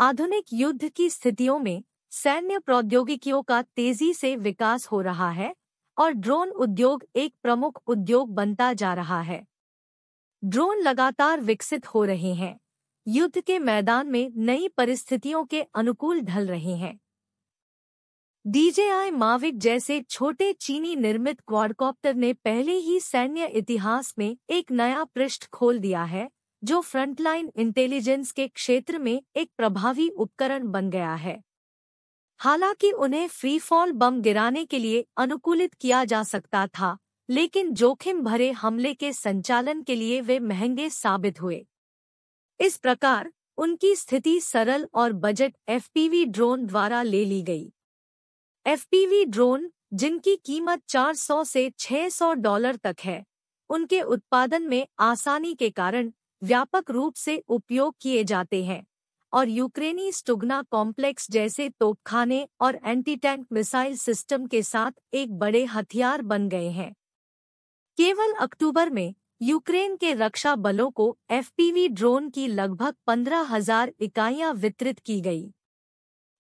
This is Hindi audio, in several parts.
आधुनिक युद्ध की स्थितियों में सैन्य प्रौद्योगिकियों का तेजी से विकास हो रहा है और ड्रोन उद्योग एक प्रमुख उद्योग बनता जा रहा है। ड्रोन लगातार विकसित हो रहे हैं, युद्ध के मैदान में नई परिस्थितियों के अनुकूल ढल रहे हैं। DJI Mavic जैसे छोटे चीनी निर्मित क्वाडकॉप्टर ने पहले ही सैन्य इतिहास में एक नया पृष्ठ खोल दिया है, जो फ्रंटलाइन इंटेलिजेंस के क्षेत्र में एक प्रभावी उपकरण बन गया है। हालांकि उन्हें फ्री फॉल बम गिराने के लिए अनुकूलित किया जा सकता था, लेकिन जोखिम भरे हमले के संचालन के लिए वे महंगे साबित हुए। इस प्रकार उनकी स्थिति सरल और बजट FPV ड्रोन द्वारा ले ली गई। FPV ड्रोन, जिनकी कीमत $400 से $600 तक है, उनके उत्पादन में आसानी के कारण व्यापक रूप से उपयोग किए जाते हैं और यूक्रेनी स्टुगना कॉम्प्लेक्स जैसे तोपखाने और एंटी टैंक मिसाइल सिस्टम के साथ एक बड़े हथियार बन गए हैं। केवल अक्टूबर में यूक्रेन के रक्षा बलों को FPV ड्रोन की लगभग 15,000 इकाइयां वितरित की गई।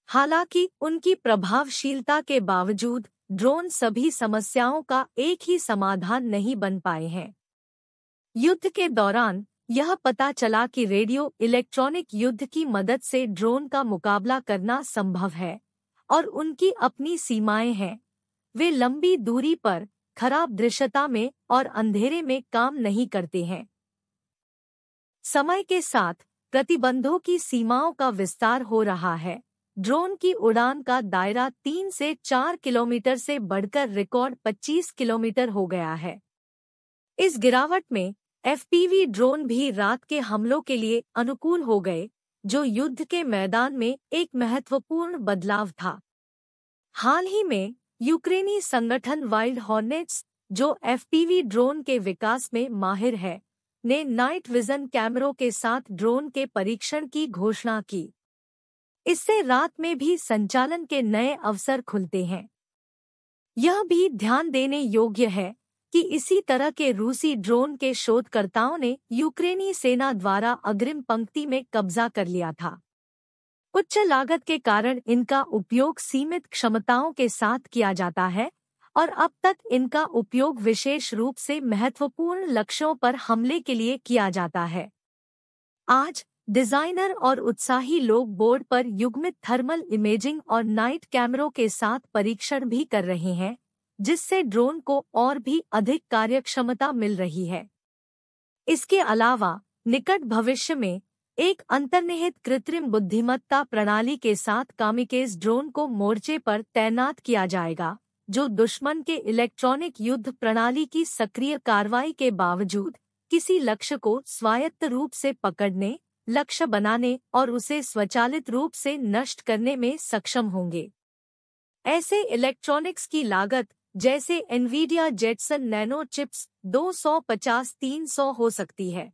हालांकि उनकी प्रभावशीलता के बावजूद ड्रोन सभी समस्याओं का एक ही समाधान नहीं बन पाए हैं। युद्ध के दौरान यह पता चला कि रेडियो इलेक्ट्रॉनिक युद्ध की मदद से ड्रोन का मुकाबला करना संभव है और उनकी अपनी सीमाएं हैं। वे लंबी दूरी पर, खराब दृश्यता में और अंधेरे में काम नहीं करते हैं। समय के साथ प्रतिबंधों की सीमाओं का विस्तार हो रहा है। ड्रोन की उड़ान का दायरा 3 से 4 किलोमीटर से बढ़कर रिकॉर्ड 25 किलोमीटर हो गया है। इस गिरावट में FPV ड्रोन भी रात के हमलों के लिए अनुकूल हो गए, जो युद्ध के मैदान में एक महत्वपूर्ण बदलाव था। हाल ही में यूक्रेनी संगठन वाइल्ड हॉर्नेट्स, जो FPV ड्रोन के विकास में माहिर है, ने नाइट विजन कैमरों के साथ ड्रोन के परीक्षण की घोषणा की। इससे रात में भी संचालन के नए अवसर खुलते हैं। यह भी ध्यान देने योग्य है कि इसी तरह के रूसी ड्रोन के शोधकर्ताओं ने यूक्रेनी सेना द्वारा अग्रिम पंक्ति में कब्जा कर लिया था। उच्च लागत के कारण इनका उपयोग सीमित क्षमताओं के साथ किया जाता है और अब तक इनका उपयोग विशेष रूप से महत्वपूर्ण लक्ष्यों पर हमले के लिए किया जाता है। आज डिजाइनर और उत्साही लोग बोर्ड पर युग्मित थर्मल इमेजिंग और नाइट कैमरों के साथ परीक्षण भी कर रहे हैं, जिससे ड्रोन को और भी अधिक कार्यक्षमता मिल रही है। इसके अलावा निकट भविष्य में एक अंतर्निहित कृत्रिम बुद्धिमत्ता प्रणाली के साथ कामिकेज ड्रोन को मोर्चे पर तैनात किया जाएगा, जो दुश्मन के इलेक्ट्रॉनिक युद्ध प्रणाली की सक्रिय कार्रवाई के बावजूद किसी लक्ष्य को स्वायत्त रूप से पकड़ने, लक्ष्य बनाने और उसे स्वचालित रूप से नष्ट करने में सक्षम होंगे। ऐसे इलेक्ट्रॉनिक्स की लागत, जैसे NVIDIA जेटसन नैनो चिप्स, 250-300 हो सकती है।